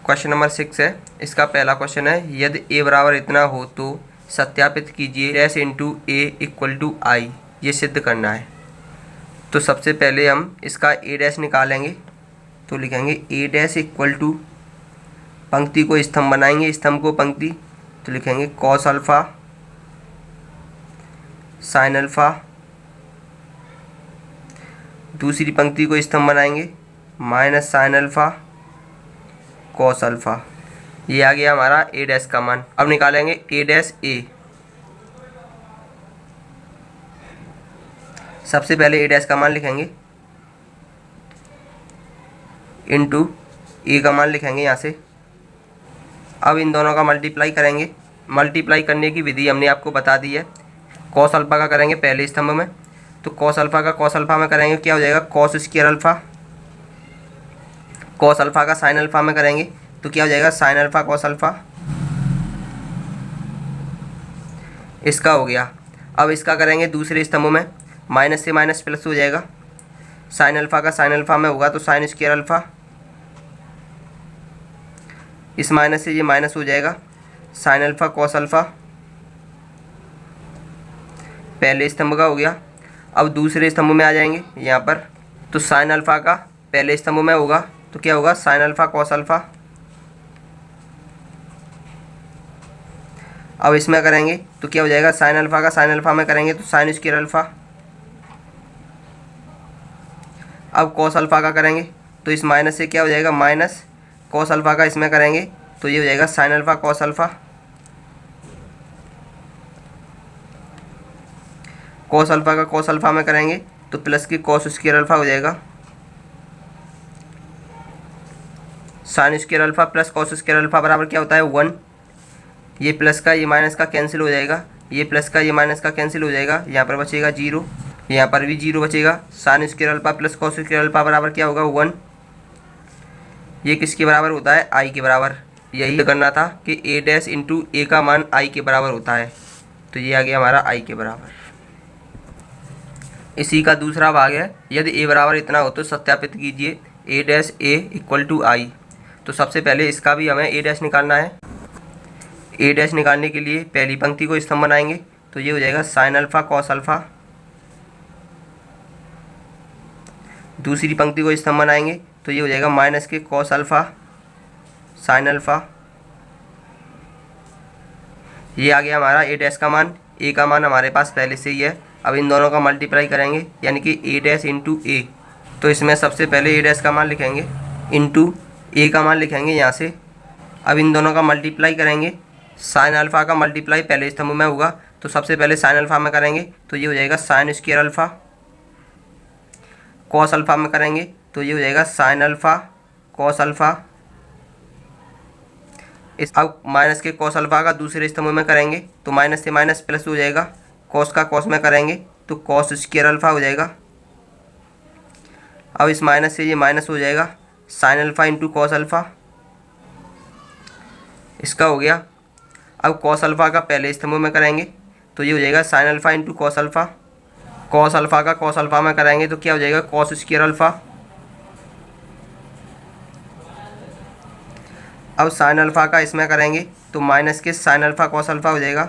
Question number 6 है। इसका पहला क्वेश्चन है, यदि ए बराबर इतना हो तो सत्यापित कीजिए dash into A equal to I, ये सिद्ध करना है। तो सबसे पहले हम इसका ए डैश निकालेंगे, तो लिखेंगे ए डैश इक्वल टू, पंक्ति को स्तंभ बनाएंगे, स्तंभ को पंक्ति, तो लिखेंगे कॉस अल्फ़ा साइन अल्फ़ा, दूसरी पंक्ति को स्तंभ बनाएंगे minus sine alpha cos alpha. ये आ गया हमारा ए डैश का मान। अब निकालेंगे ए डैश ए। सबसे पहले ए डैश का मान लिखेंगे इनटू ए का मान लिखेंगे यहाँ से। अब इन दोनों का मल्टीप्लाई करेंगे। मल्टीप्लाई करने की विधि हमने आपको बता दी है। कॉस अल्फ़ा का करेंगे पहले स्तंभ में, तो कॉस अल्फ़ा का कॉस अल्फ़ा में करेंगे, क्या हो जाएगा cos square alpha. Cos alpha का साइन अल्फ़ा में करेंगे तो क्या हो जाएगा साइन अल्फ़ा कॉस अल्फ़ा। इसका हो गया। अब इसका करेंगे दूसरे स्तंभ में, माइनस से माइनस प्लस हो जाएगा, साइन अल्फ़ा का साइन अल्फ़ा में होगा तो साइन स्क्वायर अल्फ़ा, इस माइनस से ये माइनस हो जाएगा, साइन अल्फ़ा कॉस अल्फ़ा, पहले स्तंभ का हो गया। अब दूसरे स्तंभ में आ जाएंगे यहाँ पर, तो साइन अल्फ़ा का पहले स्तंभ में होगा तो क्या होगा साइन अल्फ़ा कॉस अल्फ़ा। अब इसमें करेंगे तो क्या हो जाएगा साइन अल्फ़ा का साइन अल्फ़ा में करेंगे तो साइन स्क्वायर अल्फ़ा। अब कॉस अल्फ़ा का करेंगे तो इस माइनस से क्या हो जाएगा माइनस कॉस अल्फ़ा का, इसमें करेंगे तो ये हो जाएगा sine alpha cos alpha. Cos alpha का कॉस अल्फ़ा में करेंगे तो प्लस की कॉस स्क्वायर अल्फ़ा हो जाएगा, sine square alpha plus cos square alpha बराबर क्या होता है 1। ये प्लस का ये माइनस का कैंसिल हो जाएगा, ये प्लस का ये माइनस का कैंसिल हो जाएगा, यहाँ पर बचेगा 0, यहाँ पर भी 0 बचेगा। Sine square alpha plus cos square alpha बराबर क्या होगा 1। ये किसके बराबर होता है आई के बराबर। यही करना था कि ए डैश इंटू ए का मान आई के बराबर होता है, तो ये आ गया हमारा आई के बराबर। इसी का दूसरा भाग है, यदि ए बराबर इतना हो तो सत्यापित कीजिए ए डैश ए इक्वल टू आई। तो सबसे पहले इसका भी हमें ए डैश निकालना है। ए डैश निकालने के लिए पहली पंक्ति को स्तंभ बनाएंगे तो ये हो जाएगा साइन अल्फ़ा कॉस अल्फ़ा, दूसरी पंक्ति को स्तंभ बनाएंगे तो ये हो जाएगा माइनस के कॉस अल्फ़ा साइन अल्फ़ा। ये आ गया हमारा ए डैश का मान। ए का मान हमारे पास पहले से ही है। अब इन दोनों का मल्टीप्लाई करेंगे यानी कि ए डैश इंटू ए। तो इसमें सबसे पहले ए डैश का मान लिखेंगे इंटू ए का मान लिखेंगे यहाँ से। अब इन दोनों का मल्टीप्लाई करेंगे, साइन अल्फ़ा का मल्टीप्लाई पहले स्तंभ में होगा तो सबसे पहले साइन अल्फ़ा में करेंगे तो ये हो जाएगा sine square alpha. Cos alpha में करेंगे तो ये हो जाएगा साइन अल्फ़ा कॉस अल्फ़ा। इस अब माइनस के कॉस अल्फ़ा का दूसरे स्तंभ में करेंगे तो माइनस से माइनस प्लस हो जाएगा, कॉस का कॉस में करेंगे तो कॉस स्क्वायर अल्फ़ा हो जाएगा। अब इस माइनस से ये माइनस हो जाएगा, sine alpha into cos alpha. इसका हो गया। अब कॉस अल्फ़ा का पहले स्तंभ में करेंगे तो ये हो जाएगा sine alpha into cos alpha. Cos alpha का कॉस अल्फ़ा में कराएंगे तो क्या हो जाएगा कॉस स्क्वायर अल्फ़ा। अब साइन अल्फ़ा का इसमें करेंगे तो माइनस के साइन अल्फ़ा कॉस अल्फ़ा हो जाएगा,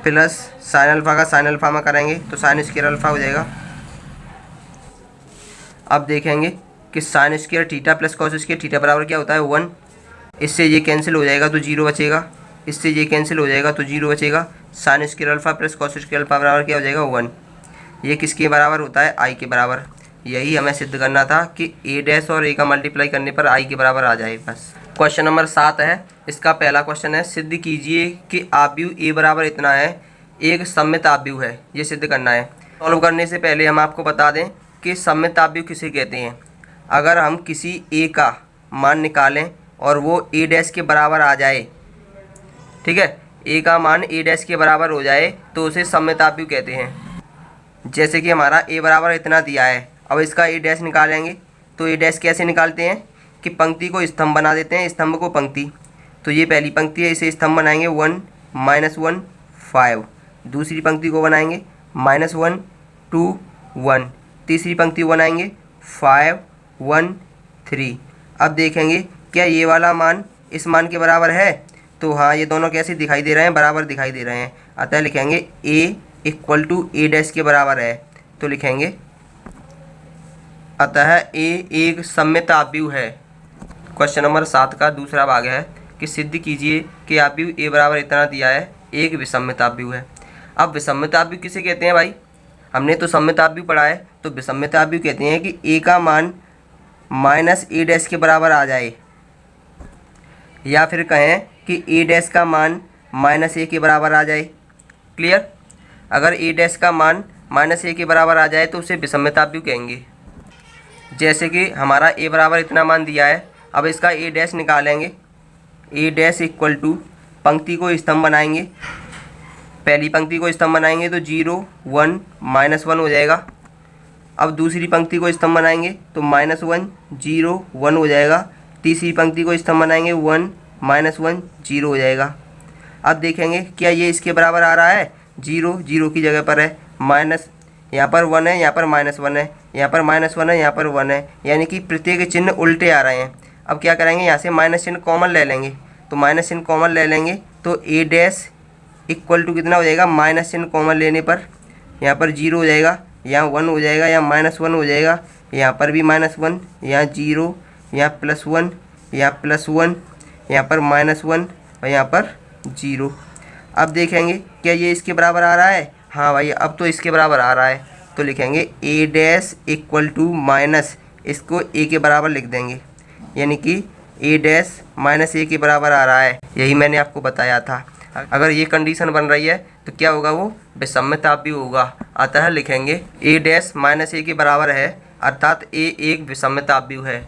प्लस साइन अल्फ़ा का साइन अल्फ़ा में करेंगे तो साइन स्क्वायर अल्फ़ा हो जाएगा। अब देखेंगे कि sine square theta plus cos square theta बराबर क्या होता है 1। इससे ये कैंसिल हो जाएगा तो 0 बचेगा, इससे ये कैंसिल हो जाएगा तो 0 बचेगा। Sine square alpha plus cos square alpha बराबर क्या हो जाएगा 1। ये किसके बराबर होता है आई के बराबर। यही हमें सिद्ध करना था कि ए डैश और ए का मल्टीप्लाई करने पर आई के बराबर आ जाए बस। क्वेश्चन नंबर 7 है। इसका पहला क्वेश्चन है, सिद्ध कीजिए कि आव्यूह ए बराबर इतना है एक सममित आव्यूह है। ये सिद्ध करना है। सॉल्व करने से पहले हम आपको बता दें कि सममित आव्यूह किसे कहते हैं। अगर हम किसी ए का मान निकालें और वो ए डैश के बराबर आ जाए, ठीक है, ए का मान ए डैश के बराबर हो जाए तो उसे सममित आव्यूह कहते हैं। जैसे कि हमारा ए बराबर इतना दिया है, अब इसका ए डैश निकालेंगे तो ए डैश कैसे निकालते हैं कि पंक्ति को स्तंभ बना देते हैं, स्तंभ को पंक्ति। तो ये पहली पंक्ति है, इसे स्तंभ बनाएंगे 1 -1 5। दूसरी पंक्ति को बनाएंगे -1 2 1 तीसरी पंक्ति को बनाएंगे 5 1 3। अब देखेंगे क्या ये वाला मान इस मान के बराबर है, तो हाँ ये दोनों कैसे दिखाई दे रहे हैं, बराबर दिखाई दे रहे हैं। अतः लिखेंगे a equal to A dash के बराबर है, तो लिखेंगे अतः a एक सममित आव्यूह है। क्वेश्चन नंबर 7 का दूसरा भाग है कि सिद्ध कीजिए कि आव्यूह a बराबर इतना दिया है एक विसम्मित आव्यूह है। अब विसम्मित आव्यूह किसे कहते हैं भाई, हमने तो सम्मित आव्यूह पढ़ा है, तो विसम्मित आव्यूह कहते हैं कि a का मान माइनस ए डैश के बराबर आ जाए, या फिर कहें कि ए डैश का मान माइनस ए के बराबर आ जाए। क्लियर। अगर ए डैश का मान माइनस ए के बराबर आ जाए तो उसे विसम्मित आव्यूह कहेंगे। जैसे कि हमारा ए बराबर इतना मान दिया है, अब इसका ए डैश निकालेंगे। ए डैश इक्वल टू पंक्ति को स्तंभ बनाएंगे, पहली पंक्ति को स्तंभ बनाएंगे तो 0 1 -1 हो जाएगा। अब दूसरी पंक्ति को स्तंभ बनाएंगे तो -1 0 1 हो जाएगा। तीसरी पंक्ति को स्तंभ बनाएंगे 1 -1 0 हो जाएगा। अब देखेंगे क्या ये इसके बराबर आ रहा है, 0 0 की जगह पर है, माइनस यहाँ पर 1 है, यहाँ पर -1 है, यहाँ पर -1 है, यहाँ पर 1 है, यानी कि प्रत्येक चिन्ह उल्टे आ रहे हैं। अब क्या करेंगे, यहाँ से माइनस चिन्ह कॉमन ले लेंगे, तो माइनस चिन्ह कॉमन ले लेंगे तो ए डैश इक्वल टू कितना हो जाएगा, माइनस चिन्ह कॉमन लेने पर यहाँ पर 0 हो जाएगा, यहाँ 1 हो जाएगा, यहाँ -1 हो जाएगा, यहाँ पर भी -1, यहाँ 0, यहाँ +1, यहाँ +1, यहाँ पर -1 और यहाँ पर 0। अब देखेंगे क्या ये इसके बराबर आ रहा है, हाँ भाई अब तो इसके बराबर आ रहा है, तो लिखेंगे ए डैश इक्वल टू माइनस, इसको ए के बराबर लिख देंगे, यानी कि ए डैश माइनस ए के बराबर आ रहा है। यही मैंने आपको बताया था। अगर ये कंडीशन बन रही है तो क्या होगा, वो विसम्मित आव्यूह होगा। अतः लिखेंगे ए डैश माइनस ए के बराबर है, अर्थात ए एक विसम्मित आव्यूह है।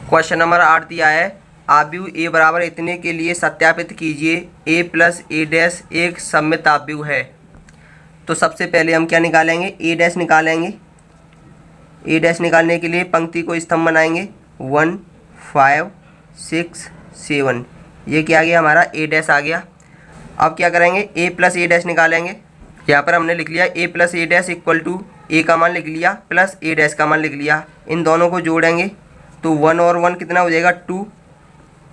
क्वेश्चन नंबर 8 दिया है, आव्यूह ए बराबर इतने के लिए सत्यापित कीजिए ए प्लस ए डैश एक सम्मित आव्यूह है। तो सबसे पहले हम क्या निकालेंगे, ए डैश निकालेंगे। ए डैश निकालने के लिए पंक्ति को स्तंभ बनाएंगे 1 5 6 7, ये क्या आ गया हमारा ए डैश आ गया। अब क्या करेंगे, ए प्लस ए डैश निकालेंगे। यहाँ पर हमने लिख लिया A plus A dash equal to A का मान लिख लिया प्लस ए डैश का मान लिख लिया। इन दोनों को जोड़ेंगे तो 1 और 1 कितना हो जाएगा 2,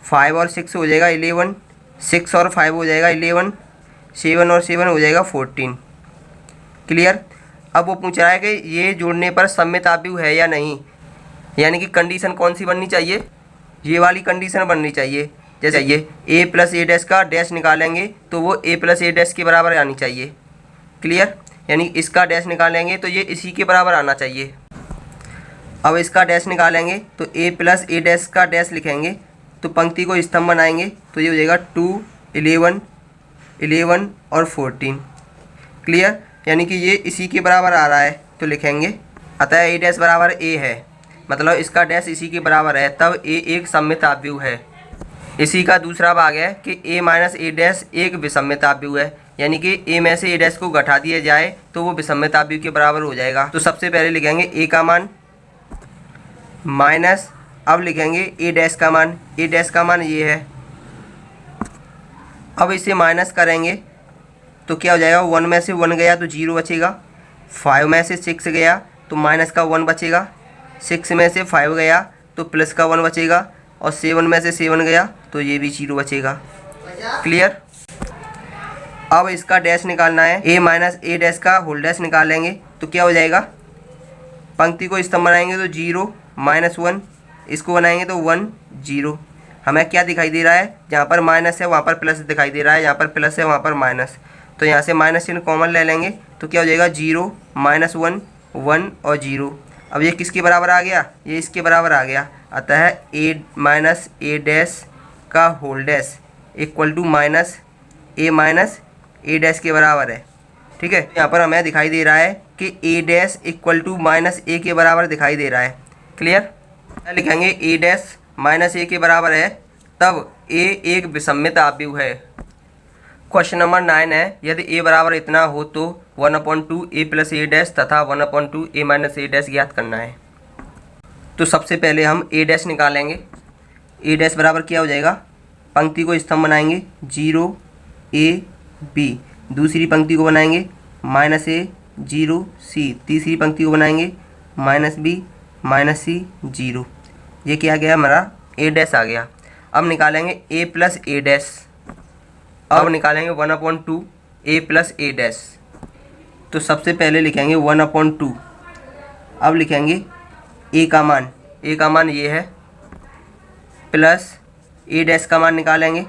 5 और 6 हो जाएगा 11, 6 और 5 हो जाएगा 11, 7 और 7 हो जाएगा 14। क्लियर। अब वो पूछ रहा है कि ये जोड़ने पर सम्मित आव्यूह है या नहीं, यानी कि कंडीशन कौन सी बननी चाहिए, ये वाली कंडीशन बननी चाहिए। जैसे ये ए प्लस ए डैश का डैश निकालेंगे तो वो ए प्लस ए डैश के बराबर आनी चाहिए। क्लियर। यानी इसका डैश निकालेंगे तो ये इसी के बराबर आना चाहिए। अब इसका डैश निकालेंगे तो ए प्लस ए डैश का डैश लिखेंगे, तो पंक्ति को स्तंभ बनाएंगे तो ये हो जाएगा 2 11 11 और 14। क्लियर। यानी कि ये इसी के बराबर आ रहा है, तो लिखेंगे अतः ए डैश बराबर ए है, मतलब इसका डैश इसी के बराबर है, तब ए एक सम्मित आव्यूह है। इसी का दूसरा भाग है कि ए माइनस ए डैश एक विसम्मित आव्यूह है, यानी कि ए में से ए डैश को घटा दिया जाए तो वो विसम्मित आव्यूह के बराबर हो जाएगा। तो सबसे पहले लिखेंगे ए का मान माइनस, अब लिखेंगे ए डैश का मान, ए डैश का मान ये है। अब इसे माइनस करेंगे तो क्या हो जाएगा, 1 में से 1 गया तो 0 बचेगा, 5 में से 6 गया तो माइनस का 1 बचेगा, 6 में से 5 गया तो प्लस का 1 बचेगा, और 7 में से 7 गया तो ये भी 0 बचेगा। क्लियर। अब इसका डैश निकालना है, ए माइनस ए डैश का होल डैश निकालेंगे तो क्या हो जाएगा, पंक्ति को स्तंभ बनाएंगे तो 0 -1, इसको बनाएंगे तो 1 0। हमें क्या दिखाई दे रहा है, जहाँ पर माइनस है वहाँ पर प्लस दिखाई दे रहा है, यहाँ पर प्लस है वहाँ पर माइनस, तो यहाँ से माइनस चिन्ह कॉमन ले लेंगे तो क्या हो जाएगा 0 -1 1 और 0। अब ये किसके बराबर आ गया, ये इसके बराबर आ गया। अतः ए माइनस ए डैश का whole dash equal to minus A dash के बराबर है। ठीक है। यहाँ पर हमें दिखाई दे रहा है कि ए डैश इक्वल टू माइनस ए के बराबर दिखाई दे रहा है। क्लियर। लिखेंगे ए डैश माइनस ए के बराबर है, तब ए एक विसम्मित आव्यूह है। क्वेश्चन नंबर 9 है, यदि ए बराबर इतना हो तो 1/2 ए प्लस ए डैश तथा 1/2 ए माइनस ए डैश ज्ञात करना है। तो सबसे पहले हम ए डैश निकालेंगे। ए डैश बराबर क्या हो जाएगा, पंक्ति को स्तंभ बनाएंगे 0 a b, दूसरी पंक्ति को बनाएंगे -a 0 c, तीसरी पंक्ति को बनाएंगे माइनस बी माइनस सी जीरो। ये क्या गया हमारा ए डैश आ गया। अब निकालेंगे ए प्लस ए डैश। अब निकालेंगे 1/2 ए प्लस ए डैश। तो सबसे पहले लिखेंगे 1/2। अब लिखेंगे ए का मान ये है, प्लस ए डैश का मान निकालेंगे।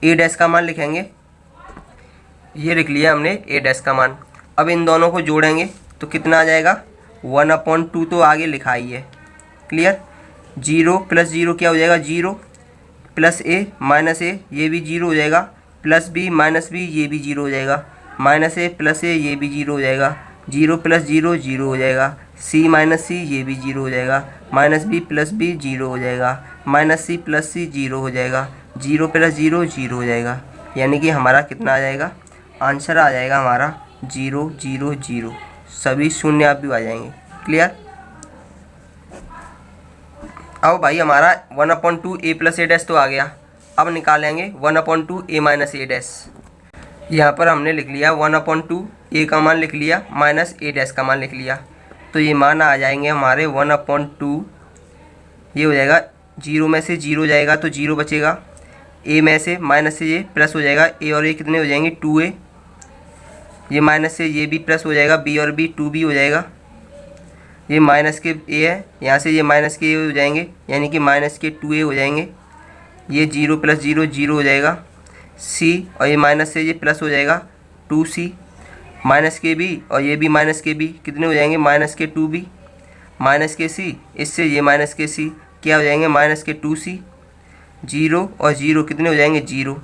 ए डैश का मान लिखेंगे, ये लिख लिया हमने ए डैश का मान। अब इन दोनों को जोड़ेंगे तो कितना आ जाएगा 1/2 तो आगे लिखा ही है, क्लियर। 0 प्लस 0 क्या हो जाएगा 0, प्लस ए माइनस ए ये भी 0 हो जाएगा, प्लस बी माइनस बी ये भी 0 हो जाएगा, माइनस ए प्लस ए ये भी 0 हो जाएगा, 0 प्लस 0 0 हो जाएगा, सी माइनस सी ये भी 0 हो जाएगा, माइनस बी प्लस बी 0 हो जाएगा, माइनस सी प्लस सी 0 हो जाएगा, 0 प्लस 0 0 हो जाएगा। यानी कि हमारा कितना आ जाएगा, आंसर आ जाएगा हमारा 0 0 0। सभी शून्य आप भी आ जाएंगे, क्लियर। अब भाई हमारा 1/2 ए प्लस ए डैश तो आ गया। अब निकालेंगे 1/2 ए माइनस ए डैश। यहाँ पर हमने लिख लिया 1/2 ए का मान लिख लिया माइनस ए डैश का मान लिख लिया। तो ये मान आ जाएंगे हमारे 1/2, ये हो जाएगा 0 में से 0 जाएगा तो 0 बचेगा, ए में से माइनस से ये प्लस हो जाएगा, ए और ए कितने हो जाएंगे 2a, ये माइनस से ये भी प्लस हो जाएगा, बी और बी 2b हो जाएगा, ये माइनस के ए है, यहाँ से ये माइनस के ए हो जाएंगे यानी कि माइनस के 2a हो जाएंगे, ये 0 प्लस 0 0 हो जाएगा, सी और ये माइनस से ये प्लस हो जाएगा 2c, माइनस के बी और ये भी माइनस के बी कितने हो जाएंगे माइनस के 2b, माइनस के सी इससे ये माइनस के सी क्या हो जाएंगे माइनस के 2c, 0 और 0 कितने हो जाएंगे 0।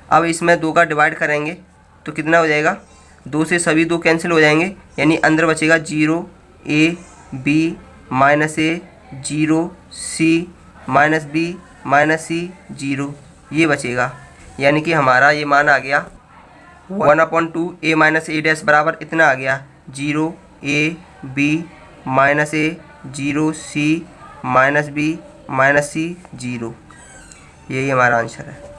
अब इसमें 2 का डिवाइड करेंगे तो कितना हो जाएगा, 2 से सभी 2 कैंसिल हो जाएंगे यानी अंदर बचेगा 0 a b minus A 0 c minus B minus C 0, ये बचेगा। यानी कि हमारा ये मान आ गया 1/2 ए माइनस ए डैश बराबर इतना आ गया 0 a b minus A 0 c minus B minus C 0। यही हमारा आंसर है।